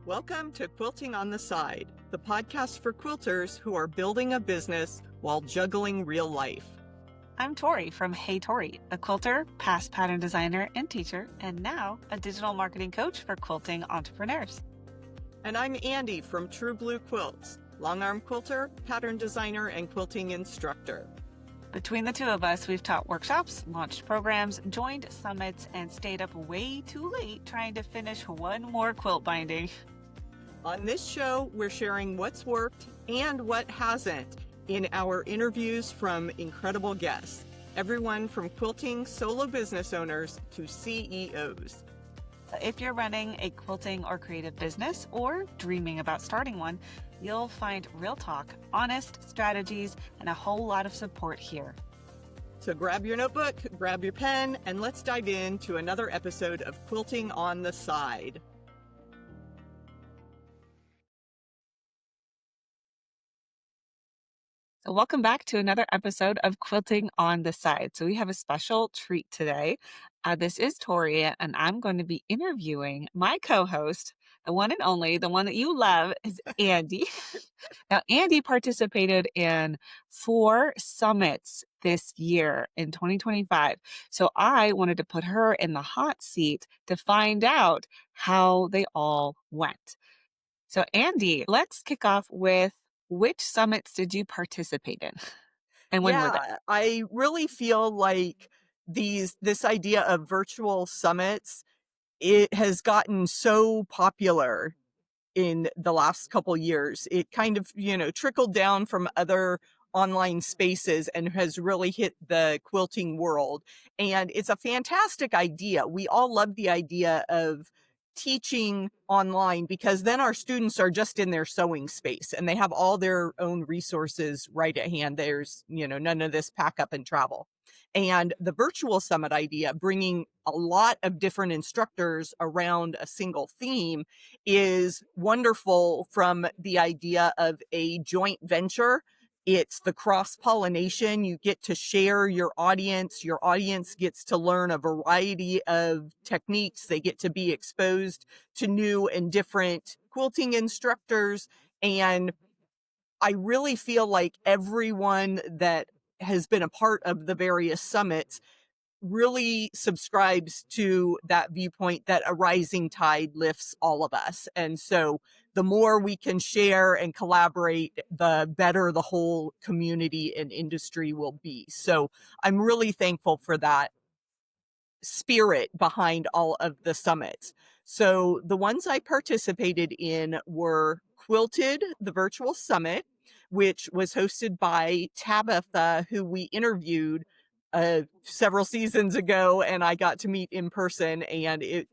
Welcome to Quilting on the Side, the podcast for quilters who are building a business while juggling real life. I'm Tori from Hey Tori, a quilter, past pattern designer and teacher, and now a digital marketing coach for quilting entrepreneurs. And I'm Andi from True Blue Quilts, long arm quilter, pattern designer, and quilting instructor. Between the two of us, we've taught workshops, launched programs, joined summits, and stayed up way too late trying to finish one more quilt binding. On this show, we're sharing what's worked and what hasn't in our interviews from incredible guests, everyone from quilting solo business owners to CEOs. So if you're running a quilting or creative business or dreaming about starting one, you'll find real talk, honest strategies, and a whole lot of support here. So grab your notebook, grab your pen, and let's dive into another episode of Quilting on the Side. So welcome back to another episode of Quilting on the Side. So we have a special treat today. This is Tori, and I'm going to be interviewing my co-host, the one and only, the one that you love, is Andi. Now, Andi participated in 4 summits this year in 2025. So I wanted to put her in the hot seat to find out how they all went. So Andi, let's kick off with, which summits did you participate in? And when were they? I really feel like this idea of virtual summits, it has gotten so popular in the last couple years. It kind of, trickled down from other online spaces and has really hit the quilting world. And it's a fantastic idea. We all love the idea of teaching online because then our students are just in their sewing space and they have all their own resources right at hand. There's, none of this pack up and travel. And the virtual summit idea, bringing a lot of different instructors around a single theme, is wonderful from the idea of a joint venture. It's the cross-pollination. You get to share your audience. Your audience gets to learn a variety of techniques. They get to be exposed to new and different quilting instructors. And I really feel like everyone that has been a part of the various summits really subscribes to that viewpoint that a rising tide lifts all of us. And so the more we can share and collaborate, the better the whole community and industry will be. So I'm really thankful for that spirit behind all of the summits. So the ones I participated in were Quilted, the virtual summit, which was hosted by Tabatha, who we interviewed several seasons ago, and I got to meet in person. And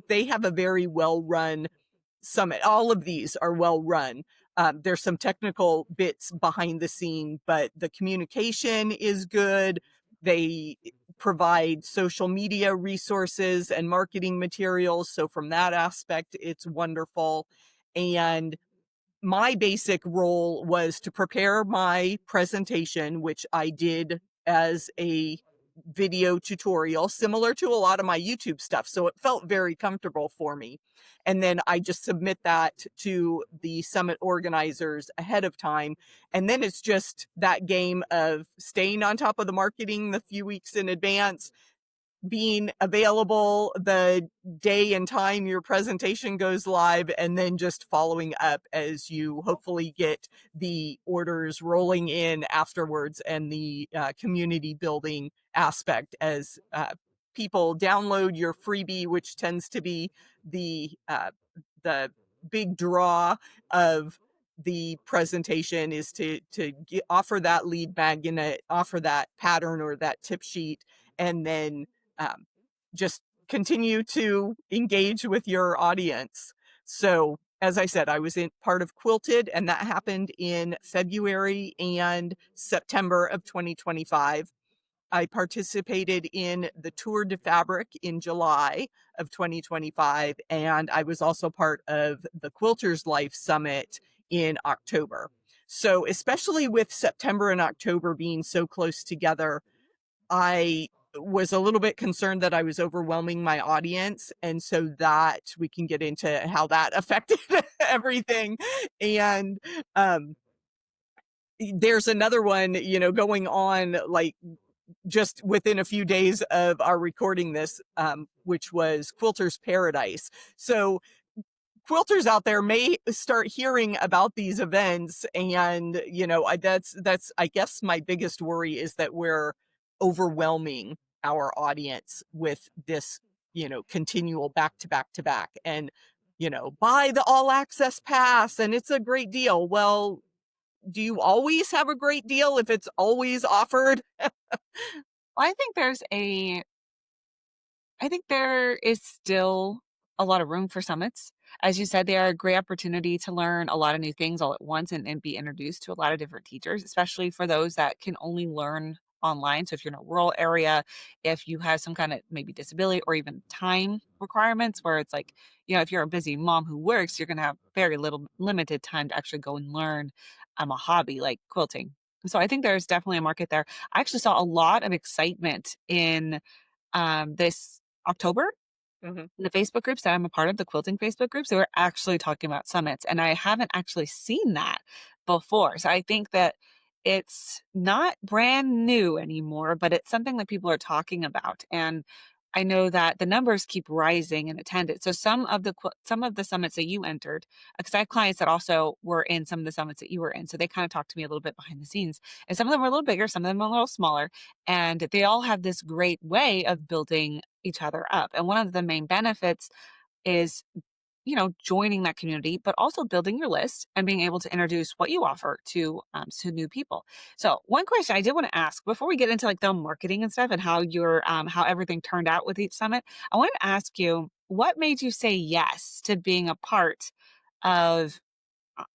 they have a very well-run summit. All of these are well-run. There's some technical bits behind the scene, but the communication is good. They provide social media resources and marketing materials. So from that aspect, it's wonderful. And my basic role was to prepare my presentation, which I did as a video tutorial, similar to a lot of my YouTube stuff. So it felt very comfortable for me. And then I just submit that to the summit organizers ahead of time. And then it's just that game of staying on top of the marketing the few weeks in advance, being available the day and time your presentation goes live, and then just following up as you hopefully get the orders rolling in afterwards, and the community building aspect as people download your freebie, which tends to be the big draw of the presentation, is to offer that lead magnet, offer that pattern or that tip sheet, and then just continue to engage with your audience. So as I said, I was in part of Quilted, and that happened in February and September of 2025. I participated in the Tour de Fabric in July of 2025, and I was also part of the Quilters Life Summit in October. So especially with September and October being so close together, I was a little bit concerned that I was overwhelming my audience, and so that we can get into how that affected everything. And, um, there's another one, going on, like, just within a few days of our recording this, which was Quilter's Paradise. So quilters out there may start hearing about these events, and that's I guess my biggest worry is that we're overwhelming our audience with this, continual back to back to back, and buy the all access pass and it's a great deal. Well, do you always have a great deal if it's always offered? Well, I think there is still a lot of room for summits. As you said, they are a great opportunity to learn a lot of new things all at once and be introduced to a lot of different teachers, especially for those that can only learn online. So if you're in a rural area, if you have some kind of maybe disability or even time requirements where it's like, if you're a busy mom who works, you're going to have very little limited time to actually go and learn a hobby like quilting. So I think there's definitely a market there. I actually saw a lot of excitement in this October Mhm. in the Facebook groups that I'm a part of, the quilting Facebook groups, they were actually talking about summits, and I haven't actually seen that before. So I think that it's not brand new anymore, but it's something that people are talking about. And I know that the numbers keep rising in attendance. So some of the summits that you entered, because I have clients that also were in some of the summits that you were in, so they kind of talked to me a little bit behind the scenes. And some of them are a little bigger, some of them are a little smaller, and they all have this great way of building each other up. And one of the main benefits is, joining that community, but also building your list and being able to introduce what you offer to new people. So, one question I did want to ask before we get into like the marketing and stuff and how everything turned out with each summit, I wanted to ask you what made you say yes to being a part of.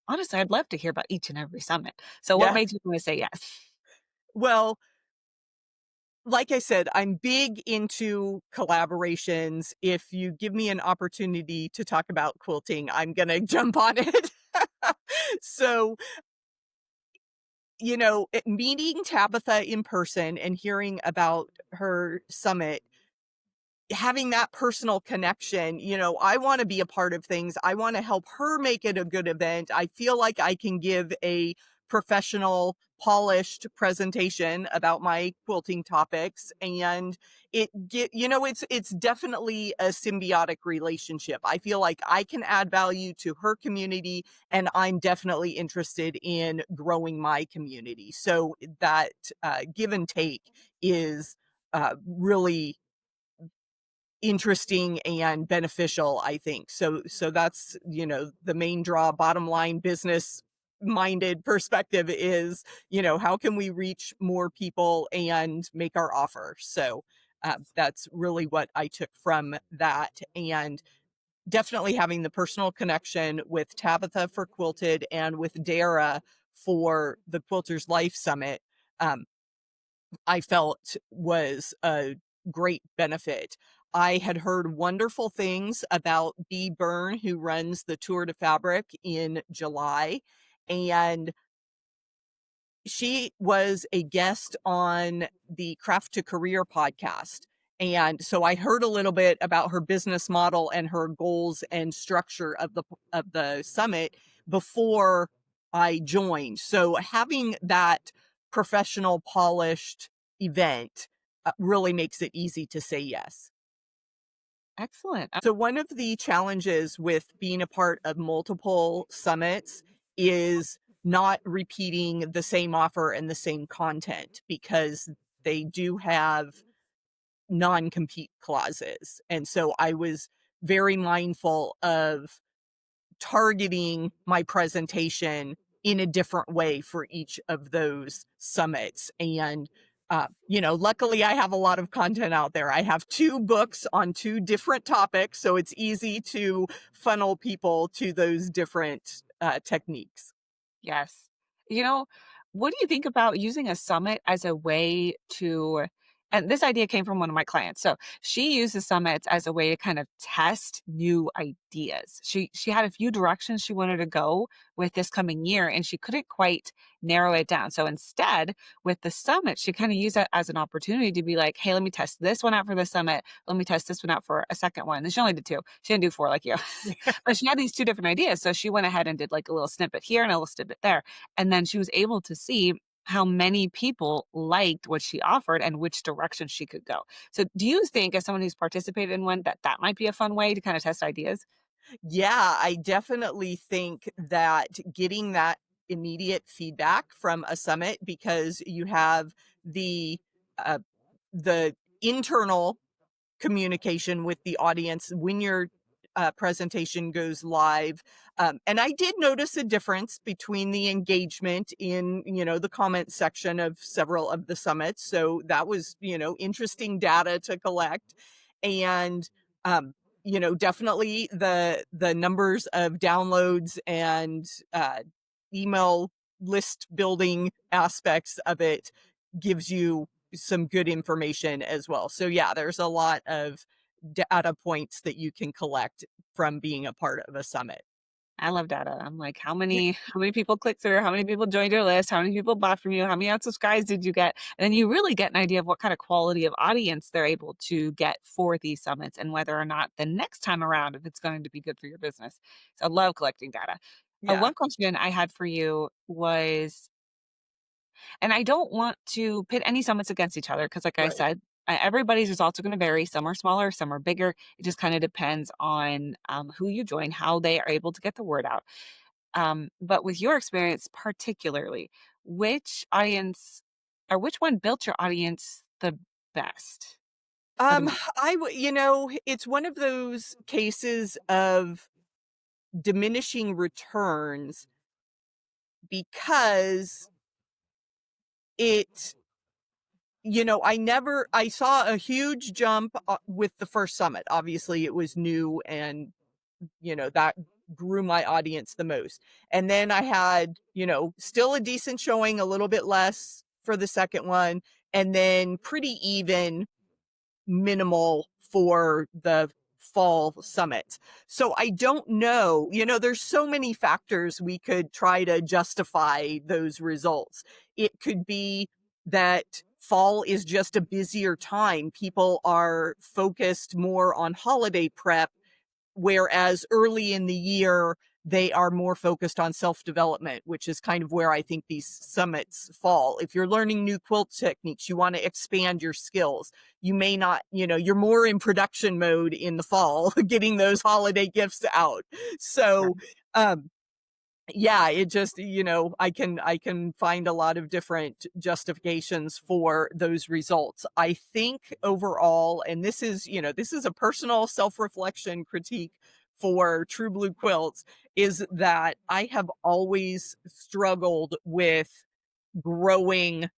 Honestly, I'd love to hear about each and every summit. So, what Yeah. made you want to say yes? Well, like I said, I'm big into collaborations. If you give me an opportunity to talk about quilting, I'm gonna jump on it. So, meeting Tabitha in person and hearing about her summit, having that personal connection, I want to be a part of things. I want to help her make it a good event. I feel like I can give a professional, polished presentation about my quilting topics, and it's definitely a symbiotic relationship. I feel like I can add value to her community, and I'm definitely interested in growing my community. So that give and take is really interesting and beneficial, I think. So that's, the main draw, bottom line, business minded perspective is, how can we reach more people and make our offer? So that's really what I took from that. And definitely having the personal connection with Tabitha for Quilted and with Dara for the Quilters Life Summit. Um, I felt was a great benefit. I had heard wonderful things about Bee Byrne, who runs the Tour de Fabric in July, and she was a guest on the Craft to Career podcast. And so I heard a little bit about her business model and her goals and structure of the summit before I joined. So having that professional polished event really makes it easy to say yes. Excellent. So one of the challenges with being a part of multiple summits is not repeating the same offer and the same content, because they do have non-compete clauses. And so I was very mindful of targeting my presentation in a different way for each of those summits. And, luckily I have a lot of content out there. I have two books on two different topics, so it's easy to funnel people to those different techniques. Yes. You know, what do you think about using a summit as a way to And this idea came from one of my clients. So she uses summits as a way to kind of test new ideas. She had a few directions she wanted to go with this coming year, and she couldn't quite narrow it down. So instead, with the summit, she kind of used that as an opportunity to be like, hey, let me test this one out for the summit. Let me test this one out for a second one. And she only did two. She didn't do four like you. But she had these two different ideas. So she went ahead and did like a little snippet here and a little snippet there. And then she was able to see how many people liked what she offered and which direction she could go. So do you think, as someone who's participated in one, that that might be a fun way to kind of test ideas? Yeah, I definitely think that getting that immediate feedback from a summit, because you have the uh, the internal communication with the audience when your presentation goes live. And I did notice a difference between the engagement in, the comment section of several of the summits. So that was, interesting data to collect. And, definitely the numbers of downloads and email list building aspects of it gives you some good information as well. So yeah, there's a lot of data points that you can collect from being a part of a summit. I love data. I'm like, how many people clicked through? How many people joined your list? How many people bought from you? How many unsubscribes did you get? And then you really get an idea of what kind of quality of audience they're able to get for these summits and whether or not the next time around, if it's going to be good for your business. So I love collecting data. Yeah, One question I had for you was, and I don't want to pit any summits against each other because, like I right. said, everybody's results are going to vary. Some are smaller, some are bigger. It just kind of depends on who you join, how they are able to get the word out. But with your experience, particularly, which audience or which one built your audience the best or the Um, most? it's one of those cases of diminishing returns because it I saw a huge jump with the first summit. Obviously, it was new and that grew my audience the most. And then I had, still a decent showing, a little bit less for the second one, and then pretty even minimal for the fall summit. So I don't know, there's so many factors we could try to justify those results. It could be that fall is just a busier time. People are focused more on holiday prep, whereas early in the year, they are more focused on self-development, which is kind of where I think these summits fall. If you're learning new quilt techniques, you want to expand your skills. You may not, you're more in production mode in the fall, getting those holiday gifts out. So, um, yeah, it just, I can find a lot of different justifications for those results. I think overall, and this is a personal self-reflection critique for True Blue Quilts, is that I have always struggled with growing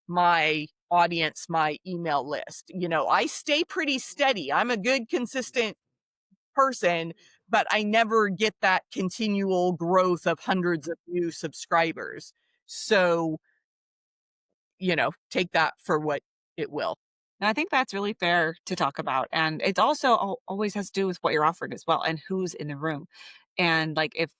my audience, my email list. I stay pretty steady. I'm a good consistent person, but I never get that continual growth of hundreds of new subscribers. So, take that for what it will. And I think that's really fair to talk about. And it also always has to do with what you're offering as well and who's in the room. And like if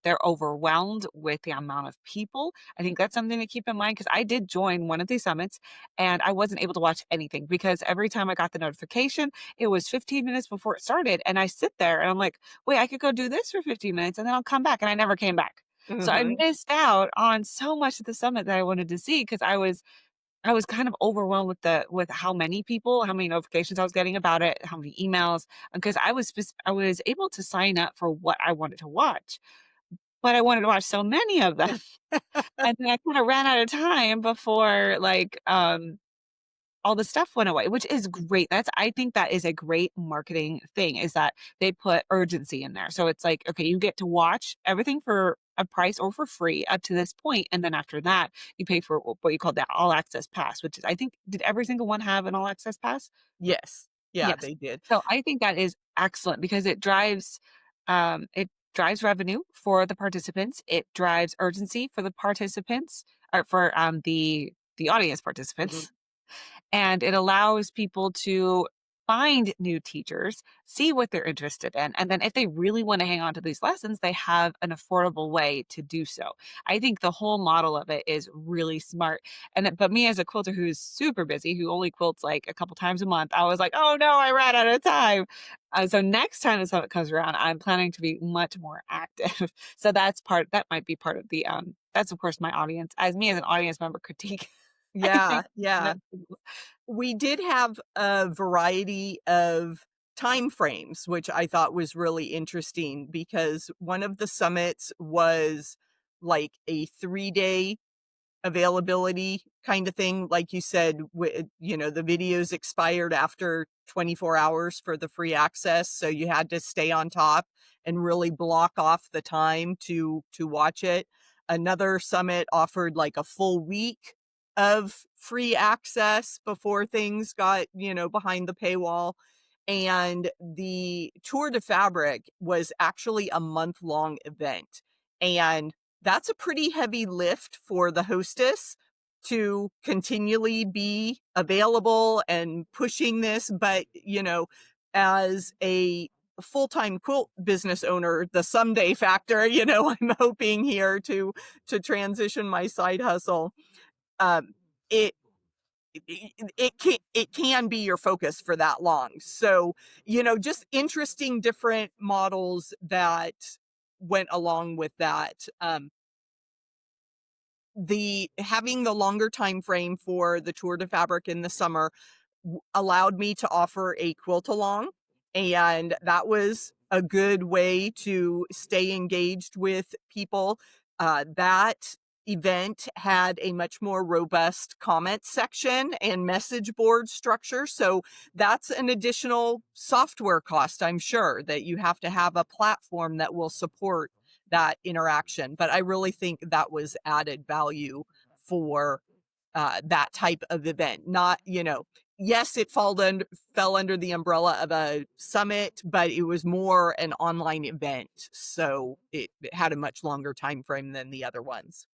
they're overwhelmed with the amount of people, I think that's something to keep in mind because I did join one of these summits and I wasn't able to watch anything because every time I got the notification, it was 15 minutes before it started. And I sit there and I'm like, wait, I could go do this for 15 minutes and then I'll come back. And I never came back. So I Mhm. missed out on so much of the summit that I wanted to see because I was kind of overwhelmed with with how many people, how many notifications I was getting about it, how many emails, because I was able to sign up for what I wanted to watch, but I wanted to watch so many of them, and then I kinda ran out of time before, all the stuff went away, which is great. I think that is a great marketing thing is that they put urgency in there. So it's like, okay, you get to watch everything for a price or for free up to this point, and then after that, you pay for what you call the all access pass, which is I think did every single one have an all access pass? Yes. Yeah, Yes. they did. So I think that is excellent because it drives revenue for the participants. It drives urgency for the participants or for the audience Mhm. participants and it allows people to find new teachers, see what they're interested in, and then if they really want to hang on to these lessons, they have an affordable way to do so. I think the whole model of it is really smart. But me as a quilter who's super busy, who only quilts like a couple times a month, I was like, oh no, I ran out of time. So next time the summit comes around, I'm planning to be much more active. So that might be part of the that's of course my audience as me as an audience member critique. I Yeah, think yeah. that We did have a variety of time frames, which I thought was really interesting because one of the summits was like a 3-day availability kind of thing. Like you said, the videos expired after 24 hours for the free access, so you had to stay on top and really block off the time to watch it. Another summit offered like a full week of free access before things got, behind the paywall. And the Tour de Fabric was actually a month-long event. And that's a pretty heavy lift for the hostess to continually be available and pushing this. But, as a full-time quilt business owner, the someday factor, I'm hoping here to transition my side hustle. Um, it it can be your focus for that long. So, just interesting different models that went along with that. The having the longer time frame for the Tour de Fabric in the summer allowed me to offer a quilt along, and that was a good way to stay engaged with people. That event had a much more robust comment section and message board structure, so that's an additional software cost, I'm sure, that you have to have a platform that will support that interaction. But I really think that was added value for that type of event. Not, yes, fell under the umbrella of a summit, but it was more an online event. So it had a much longer time frame than the other ones.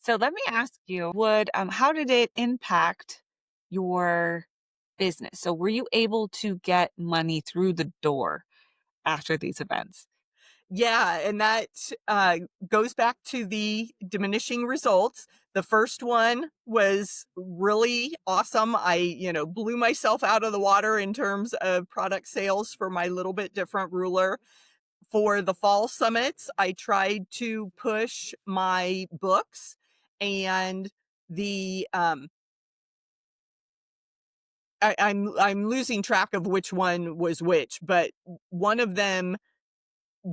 So let me ask you, would how did it impact your business? So were you able to get money through the door after these events? Yeah, and that goes back to the diminishing results. The first one was really awesome. I, blew myself out of the water in terms of product sales for my little bit different ruler. For the fall summits, I tried to push my books, and the I'm losing track of which one was which, but one of them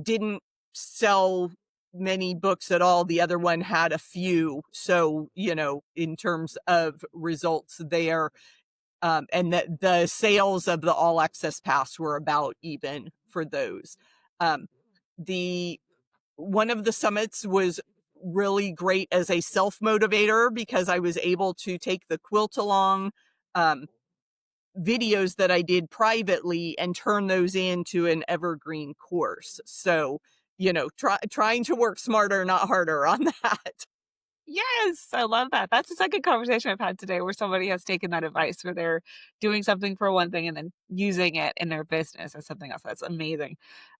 didn't sell many books at all. The other one had a few. So, in terms of results there, and that the sales of the all access pass were about even for those. Um, the One of the summits was really great as a self motivator because I was able to take the quilt along. Um, Videos that I did privately and turn those into an evergreen course. So, trying to work smarter, not harder on that. Yes, I love that. That's the second conversation I've had today where somebody has taken that advice where they're doing something for one thing and then using it in their business as something else. That's amazing.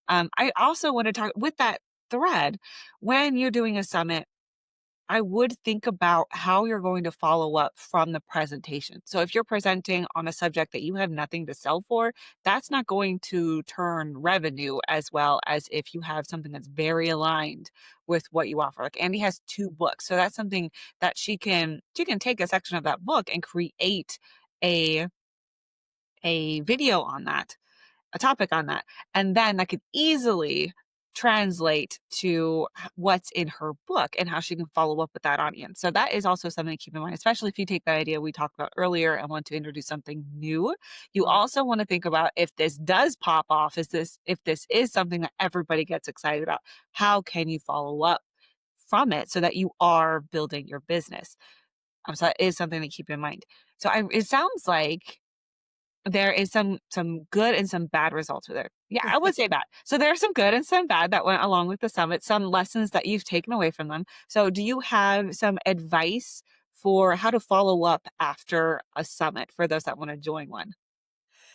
I also want to talk with that thread when you're doing a summit. I would think about how you're going to follow up from the presentation. So if you're presenting on a subject that you have nothing to sell for, that's not going to turn revenue as well as if you have something that's very aligned with what you offer. Like Andy has 2 books. So that's something that she can take a section of that book and create a a video on that, a topic on that. And then that could easily translate to what's in her book and how she can follow up with that audience. So that is also something to keep in mind, especially if you take that idea we talked about earlier and want to introduce something new. You Mm. also want to think about if this does pop off, if this is something that everybody gets excited about, how can you follow up from it so that you are building your business? So that is something to keep in mind. It sounds like there is some good and some bad results with it. Yeah, I would say that. So there are some good and some bad that went along with the summit, some lessons that you've taken away from them. So do you have some advice for how to follow up after a summit for those that want to join one?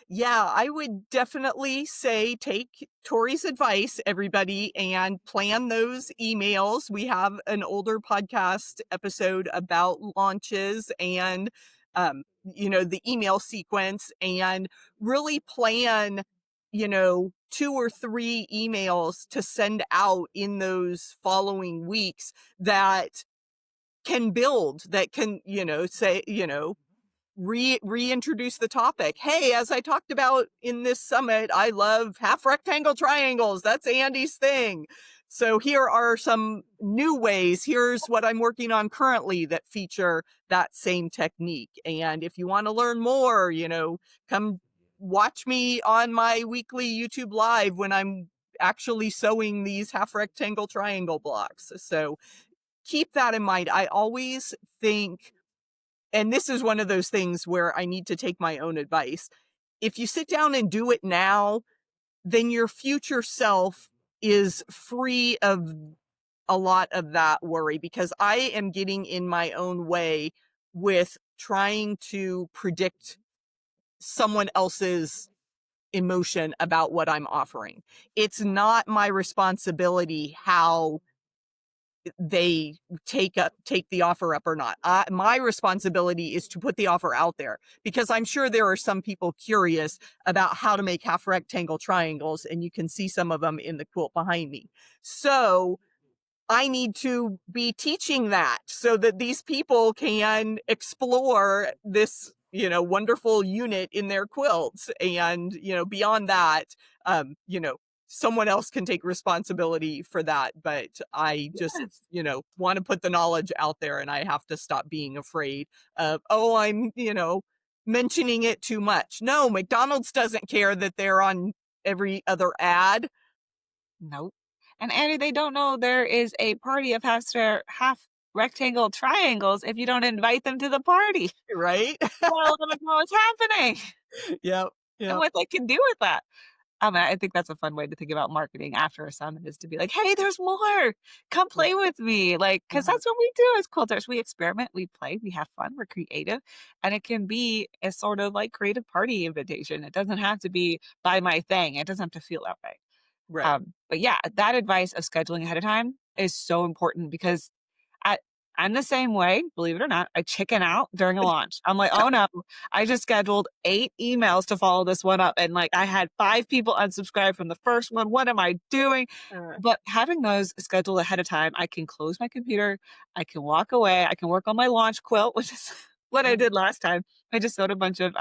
Yeah, I would definitely say take Tori's advice, everybody, and plan those emails. We have an older podcast episode about launches and, the email sequence, and really plan, 2 or 3 emails to send out in those following weeks that can build, that can, say, reintroduce the topic. Hey, as I talked about in this summit, I love half rectangle triangles. That's Andy's thing. So here are some new ways. Here's what I'm working on currently that feature that same technique. And if you want to learn more, come watch me on my weekly YouTube live when I'm actually sewing these half rectangle triangle blocks. So keep that in mind. I always think, and this is one of those things where I need to take my own advice. If you sit down and do it now, then your future self is free of a lot of that worry, because I am getting in my own way with trying to predict someone else's emotion about what I'm offering. It's not my responsibility how they take the offer up or not. My responsibility is to put the offer out there, because I'm sure there are some people curious about how to make half rectangle triangles, and you can see some of them in the quilt behind me. So I need to be teaching that so that these people can explore this, wonderful unit in their quilts. And, beyond that, someone else can take responsibility for that. But I just, Yes. want to put the knowledge out there, and I have to stop being afraid of, oh, I'm, mentioning it too much. No, McDonald's doesn't care that they're on every other ad, Nope. And Andy, they don't know there is a party of half rectangle triangles if you don't invite them to the party. right? Well, let them know what's happening Yep. and Yep. what they can do with that. I think that's a fun way to think about marketing after a summit, is to be like, "Hey, there's more. Come Yeah. play with me." Like, because Uh-huh. that's what we do as quilters. We experiment, we play, we have fun, we're creative, and it can be a sort of like creative party invitation. It doesn't have to be buy my thing. It doesn't have to feel that way. Right. But yeah, that advice of scheduling ahead of time is so important, because I I'm the same way, believe it or not. I chicken out during a launch. I'm like, "Oh, no. I just scheduled 8 emails to follow this one up, and, like, I had 5 people unsubscribe from the first one. What am I doing?" Uh, But having those scheduled ahead of time, I can close my computer, I can walk away, I can work on my launch quilt, which is what I mm, did last time. I just sewed a bunch of,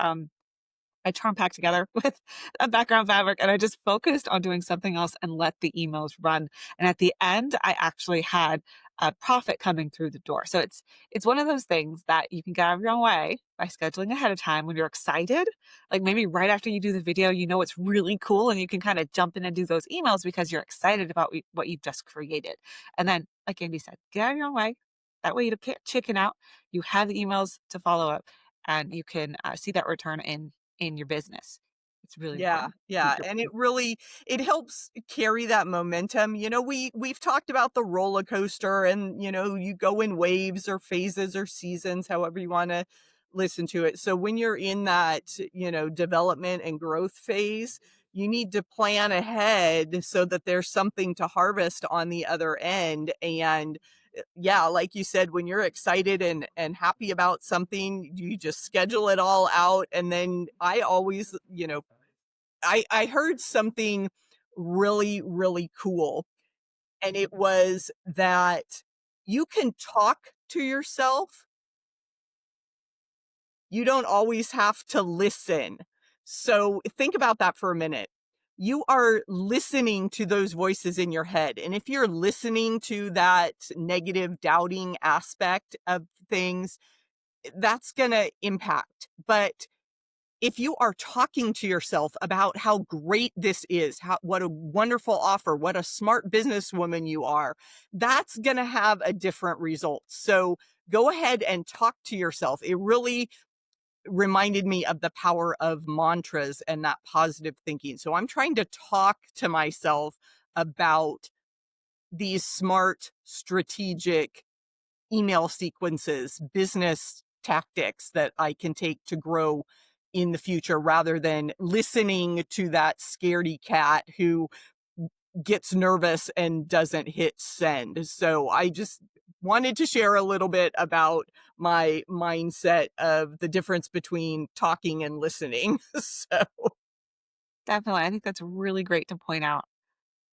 I charm packed together with a background fabric, and I just focused on doing something else and let the emails run. And at the end, I actually had a profit coming through the door. So it's one of those things that you can get out of your own way by scheduling ahead of time when you're excited. Like maybe right after you do the video, it's really cool, and you can kind of jump in and do those emails because you're excited about what you've just created. And then, like Andy said, get out of your own way. That way you don't chicken out. You have the emails to follow up, and you can see that return in your business. It's really yeah, important to keep yeah, your and it helps carry that momentum. We've talked about the roller coaster, and you go in waves or phases or seasons, however you want to listen to it. So when you're in that, development and growth phase, you need to plan ahead so that there's something to harvest on the other end. And yeah, like you said, when you're excited and happy about something, you just schedule it all out. And then I always, I heard something really, really cool, and it was that you can talk to yourself. You don't always have to listen. So think about that for a minute. You are listening to those voices in your head. And if you're listening to that negative, doubting aspect of things, that's going to impact. But if you are talking to yourself about how great this is, what a wonderful offer, what a smart businesswoman you are, that's going to have a different result. So go ahead and talk to yourself. It really reminded me of the power of mantras and that positive thinking. So I'm trying to talk to myself about these smart, strategic email sequences, business tactics that I can take to grow in the future rather than listening to that scaredy cat who gets nervous and doesn't hit send. So I just wanted to share a little bit about my mindset of the difference between talking and listening. So Definitely. I think that's really great to point out,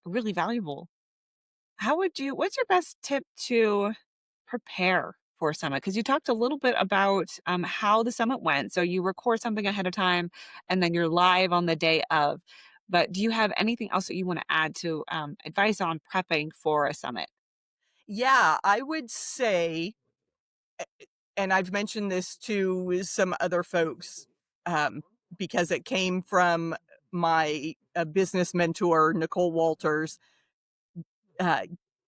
really valuable. What's your best tip to prepare for a summit? Because you talked a little bit about how the summit went. So you record something ahead of time and then you're live on the day of. But do you have anything else that you want to add to advice on prepping for a summit? yeah, I would say, and I've mentioned this to some other folks, um, because it came from my business mentor, Nicole Walters. uh,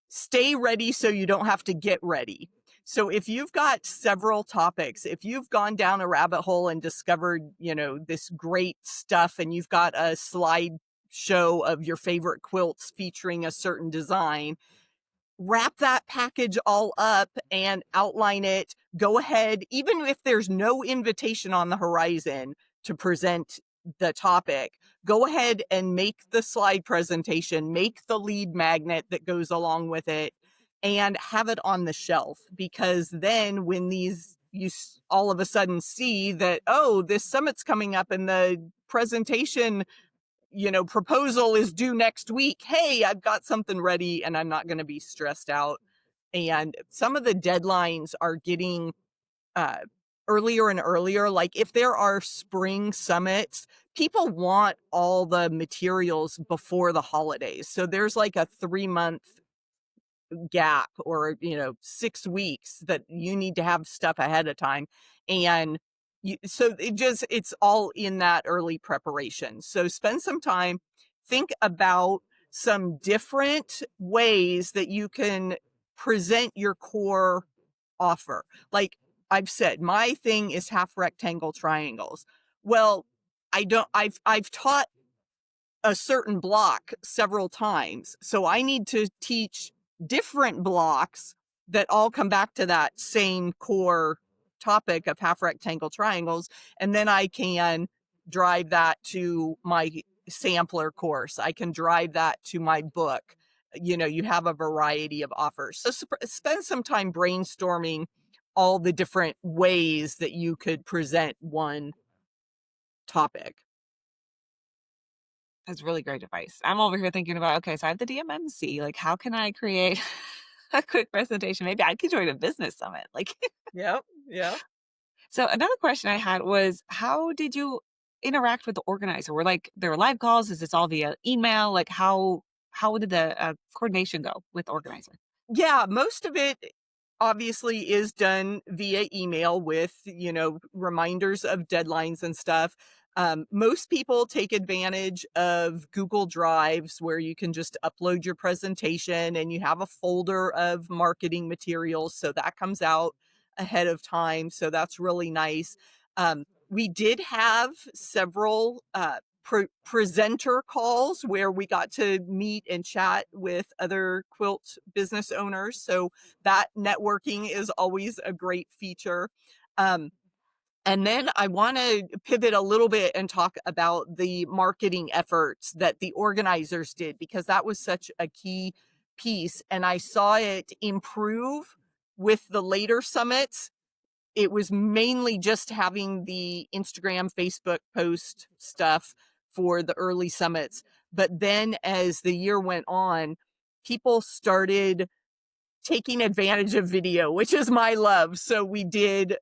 Stay ready so you don't have to get ready. So if you've got several topics, if you've gone down a rabbit hole and discovered, this great stuff and you've got a slide show of your favorite quilts featuring a certain design, wrap that package all up and outline it. Go ahead, even if there's no invitation on the horizon to present the topic, go ahead and make the slide presentation, make the lead magnet that goes along with it, and have it on the shelf. Because then when all of a sudden see that, oh, this summit's coming up and the presentation proposal is due next week. Hey, I've got something ready and I'm not going to be stressed out. And some of the deadlines are getting uh, earlier and earlier. Like if there are spring summits, people want all the materials before the holidays. So there's like a 3 month gap or 6 weeks that you need to have stuff ahead of time. And so it's all in that early preparation. So spend some time, think about some different ways that you can present your core offer. Like I've said, my thing is half rectangle triangles. Well, I've taught a certain block several times. So I need to teach different blocks that all come back to that same core topic of half rectangle triangles. And then I can drive that to my sampler course. I can drive that to my book. You have a variety of offers. So spend some time brainstorming all the different ways that you could present one topic. That's really great advice. I'm over here thinking about, okay, so I have the DMMC. Like, how can I create a quick presentation? Maybe I could join a business summit. Like, Yep. Yep. so another question I had was, how did you interact with the organizer? Were there were live calls? Is this all via email? Like, how did the coordination go with the organizer? Yeah, most of it obviously is done via email with, reminders of deadlines and stuff. Most people take advantage of Google Drives where you can just upload your presentation and you have a folder of marketing materials. So that comes out ahead of time. So that's really nice. We did have several presenter calls where we got to meet and chat with other quilt business owners. So that networking is always a great feature. Um, and then I want to pivot a little bit and talk about the marketing efforts that the organizers did, because that was such a key piece. And I saw it improve with the later summits. It was mainly just having the Instagram, Facebook post stuff for the early summits. But then as the year went on, people started taking advantage of video, which is my love. So we did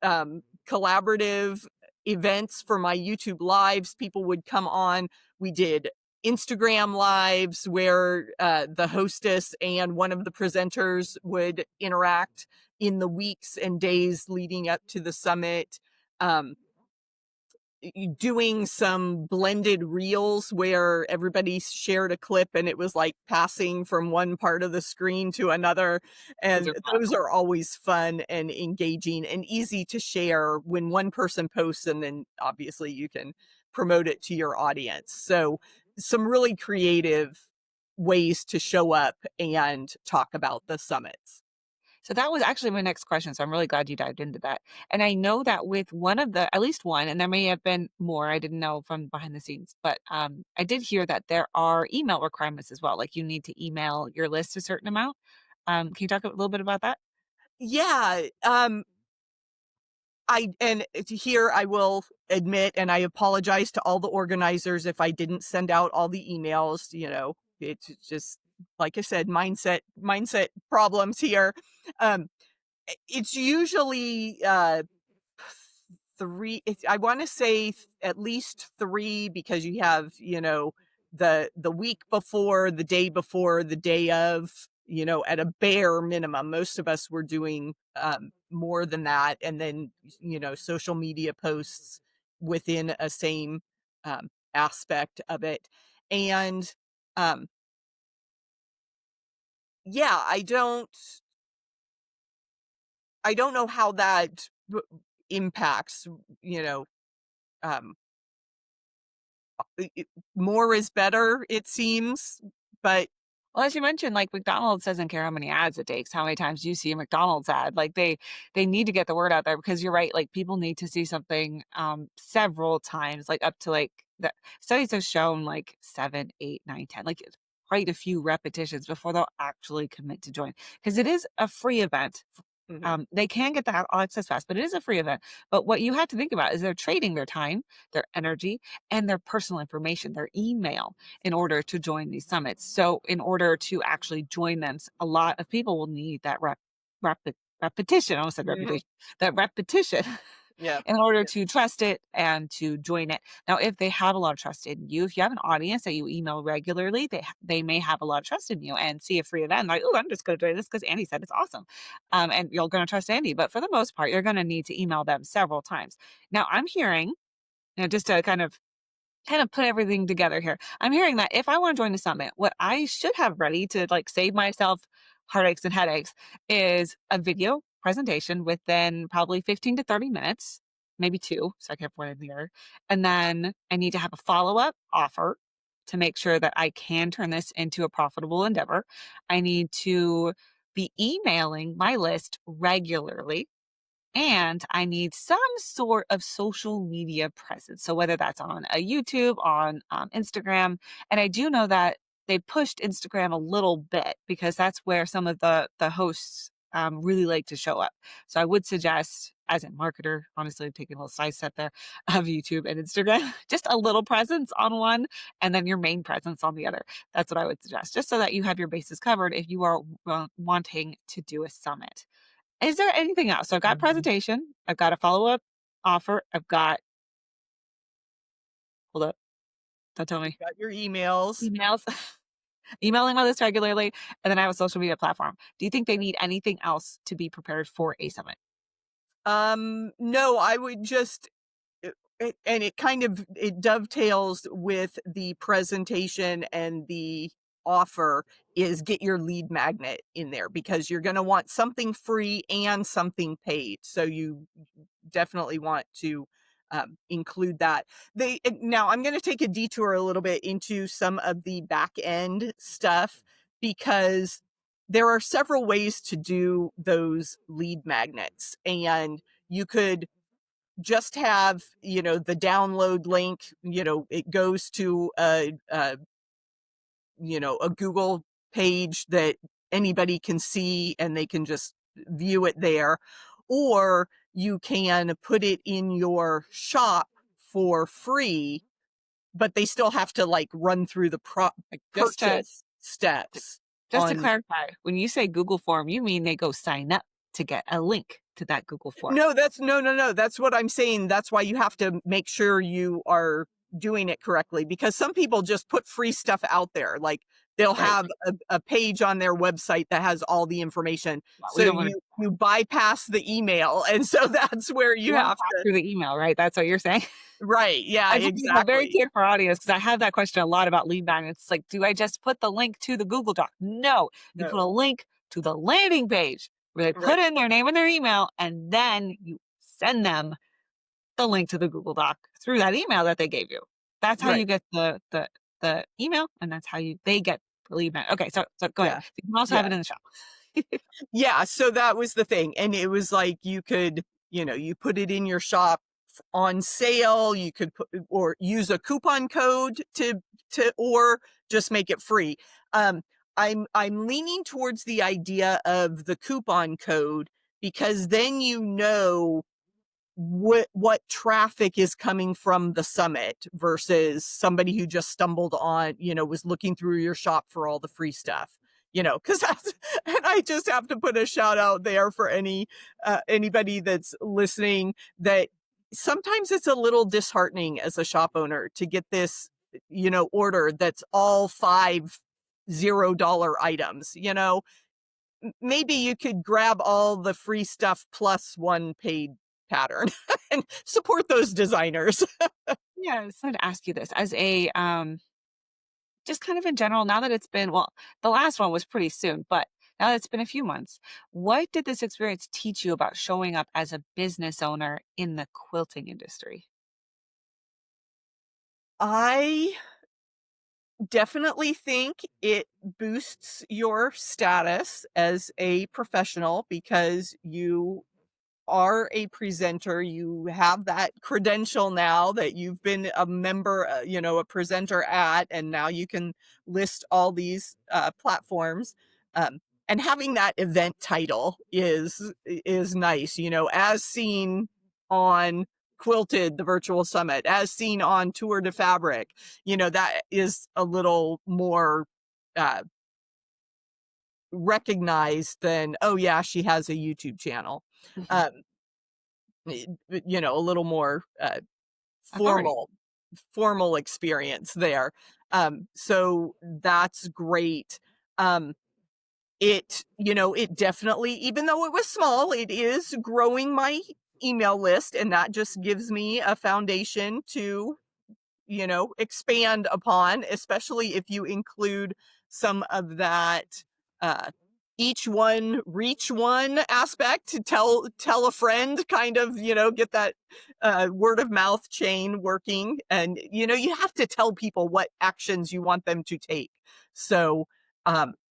collaborative events for my YouTube lives. People would come on. We did Instagram lives where the hostess and one of the presenters would interact in the weeks and days leading up to the summit. Um, Doing some blended reels where everybody shared a clip and it was like passing from one part of the screen to another. Those And are fun. those are always fun and engaging and easy to share when one person posts, and then obviously you can promote it to your audience. So some really creative ways to show up and talk about the summits. So that was actually my next question, so I'm really glad you dived into that. And I know that with one of the at least one, and there may have been more, I didn't know from behind the scenes, but, I did hear that there are email requirements as well, like you need to email your list a certain amount. Can you talk a little bit about that? Yeah, here I will admit, and I apologize to all the organizers if I didn't send out all the emails, it's just, like I said, mindset problems here. Um, it's usually, 3 it's I wanna say at least 3 because you have, the week before, the day before, the day of, at a bare minimum. Most of us were doing, more than that, and then, social media posts within a same, aspect of it, and, um, yeah, I don't know how that impacts, you know, um more is better, it seems, but Well, as you mentioned, like, McDonald's doesn't care how many ads it takes, how many times you see a McDonald's ad, like, they need to get the word out there because you're right, like, people need to see something, several times, like, up to, like the studies have shown, like, 7, 8, 9, 10, like, it's quite a few repetitions before they'll actually commit to join because it is a free event. Mhm, They can get the all access pass, but it is a free event, but what you have to think about is they're trading their time, their energy, and their personal information, their email in order to join these summits. So in order to actually join them, a lot of people will need that repetition. I almost said mhm, reputation. That repetition yeah, in order yeah, to trust it and to join it. Now, if they have a lot of trust in you, if you have an audience that you email regularly, they may have a lot of trust in you and see a free event like, oh, I'm just going to join this because Andy said it's awesome, and you're going to trust Andy. But for the most part, you're going to need to email them several times. Now, I'm hearing, just to kind of put everything together here. I'm hearing that if I want to join the summit, what I should have ready to like save myself heartaches and headaches is a video presentation within probably 15 to 30 minutes, maybe two, so I can have one in the other. And then I need to have a follow-up offer to make sure that I can turn this into a profitable endeavor. I need to be emailing my list regularly and I need some sort of social media presence. So whether that's on a YouTube, on Instagram, and I do know that they pushed Instagram a little bit because that's where some of the hosts really like to show up. So I would suggest, as a marketer, honestly, taking a little side step there of YouTube and Instagram, just a little presence on one, and then your main presence on the other. That's what I would suggest, just so that you have your bases covered if you are wanting to do a summit. Is there anything else? So I've got mhm. presentation, I've got a follow-up offer, I've got hold up, don't tell me. Got your emails. Emails, emailing my list regularly, and then I have a social media platform. Do you think they need anything else to be prepared for a summit? No, I would just and it kind of it dovetails with the presentation and the offer is get your lead magnet in there because you're gonna want something free and something paid. So you definitely want to, include that. Now I'm gonna take a detour a little bit into some of the back end stuff because there are several ways to do those lead magnets, and you could just have, the download link, it goes to a Google page that anybody can see and they can just view it there. Or you can put it in your shop for free, but they still have to like run through the Like, purchase t steps just to on. clarify, when you say Google form, you mean they go sign up to get a link to that Google form? No, no, that's what I'm saying. That's why you have to make sure you are doing it correctly because some people just put free stuff out there. Like they'll Right. have a page on their website that has all the information. Well, we So don't wanna you bypass the email. And so that's where we you wanna have pass to. through the email, right? That's what you're saying? Right. Yeah, I just want to be very exactly. clear for our audience because I have that question a lot about lead magnets. Like, do I just put the link to the Google Doc? No, you put a No. link to the landing page where they put Right. in their name and their email, and then you send them the link to the Google Doc through that email that they gave you. That's how you Right. get the email, and that's how they get the lead magnet. Okay, so go ahead. Yeah. You can also have Yeah. it in the shop. Yeah, so that was the thing, and it was like you could, you put it in your shop on sale, you could put or use a coupon code to or just make it free. Um, I'm leaning towards the idea of the coupon code because then what traffic is coming from the summit versus somebody who just stumbled on, was looking through your shop for all the free stuff. Because that's, and I just have to put a shout out there for anybody that's listening that sometimes it's a little disheartening as a shop owner to get this, order that's all $50 items. Maybe you could grab all the free stuff plus one paid pattern and support those designers. Yes, I'd ask you this as a just kind of in general, now that it's been, well, the last one was pretty soon, but now that it's been a few months, what did this experience teach you about showing up as a business owner in the quilting industry? I definitely think it boosts your status as a professional because you are a presenter, you have that credential now that you've been a member, a presenter at, and now you can list all these platforms. Um, and having that event title is nice, as seen on Quilted, the virtual summit, as seen on Tour de Fabric, that is a little more uh, recognized than, oh yeah, she has a YouTube channel. Mhm. Um, a little more Authority. formal formal experience there. So that's great. Um, it definitely, even though it was small, it is growing my email list, and that just gives me a foundation to expand upon, especially if you include some of that uh each one reach one aspect to tell a friend, kind of, get that word of mouth chain working. And you have to tell people what actions you want them to take. So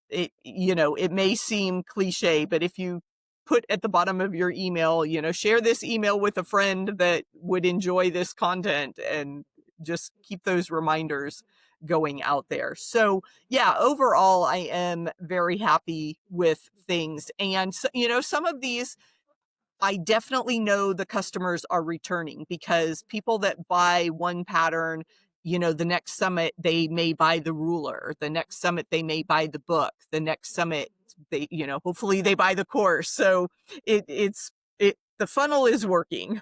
it may seem cliche, but if you put at the bottom of your email, share this email with a friend that would enjoy this content, and just keep those reminders going out there. So, yeah, overall, I am very happy with things. And, so, some of these, I definitely know the customers are returning because people that buy one pattern, the next summit, they may buy the ruler. The next summit, they may buy the book. The next summit, they, hopefully they buy the course. So the funnel is working.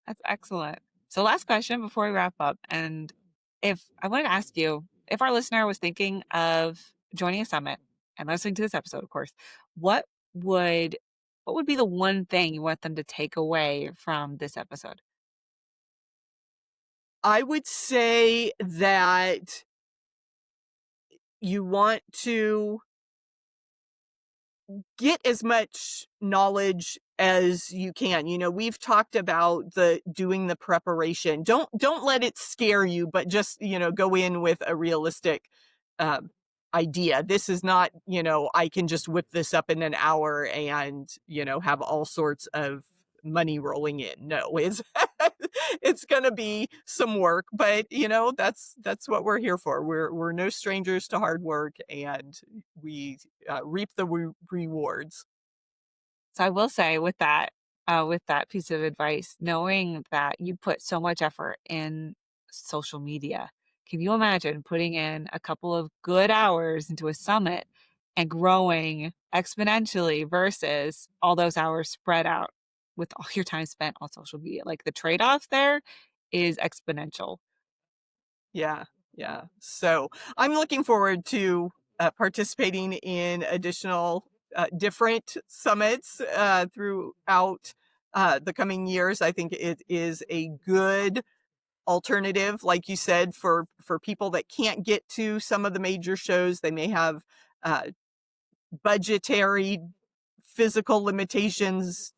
That's excellent. So, last question before we wrap up. And if I wanted to ask you, if our listener was thinking of joining a summit and listening to this episode, of course, what would what would be the one thing you want them to take away from this episode? I would say that you want to get as much knowledge as you can. We've talked about the doing the preparation. Don't let it scare you, but just, go in with a realistic um idea. This is not, I can just whip this up in an hour and, have all sorts of money rolling in. No, it's it's going to be some work, but that's what we're here for. We're no strangers to hard work, and we reap the rewards. So I will say with that piece of advice, knowing that you put so much effort in social media, can you imagine putting in a couple of good hours into a summit and growing exponentially versus all those hours spread out with all your time spent on social media? Like the trade-off there is exponential. Yeah, yeah. So I'm looking forward to participating in additional different summits throughout the coming years. I think it is a good alternative, like you said, for people that can't get to some of the major shows. They may have uh, budgetary, physical limitations.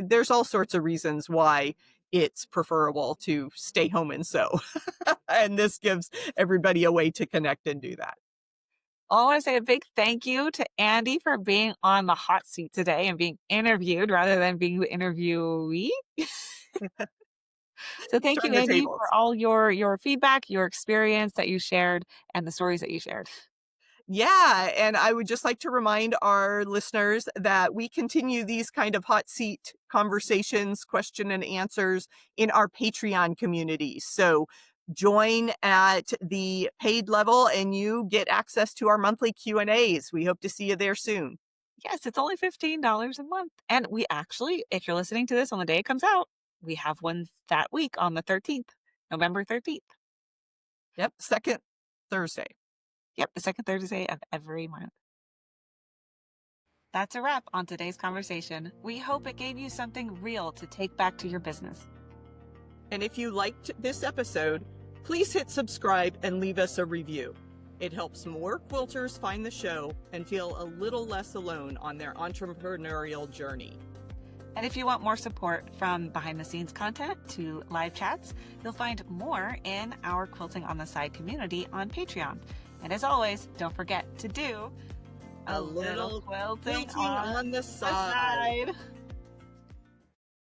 There's all sorts of reasons why it's preferable to stay home and sew. And this gives everybody a way to connect and do that. I want to say a big thank you to Andy for being on the hot seat today and being interviewed rather than being the interviewee. So thank you, Turn the Andy, tables. for all your feedback, your experience that you shared, and the stories that you shared. Yeah, and I would just like to remind our listeners that we continue these kind of hot seat conversations, question and answers in our Patreon community. So join at the paid level and you get access to our monthly Q&As. We hope to see you there soon. Yes, it's only $15 a month. And we actually, if you're listening to this on the day it comes out, we have one that week on the 13th, November 13th. Yep, second Thursday. Yep, the second Thursday of every month. That's a wrap on today's conversation. We hope it gave you something real to take back to your business. And if you liked this episode, please hit subscribe and leave us a review. It helps more quilters find the show and feel a little less alone on their entrepreneurial journey. And if you want more support from behind the scenes content to live chats, you'll find more in our Quilting on the Side community on Patreon. And as always, don't forget to do A little quilting quilting on the side.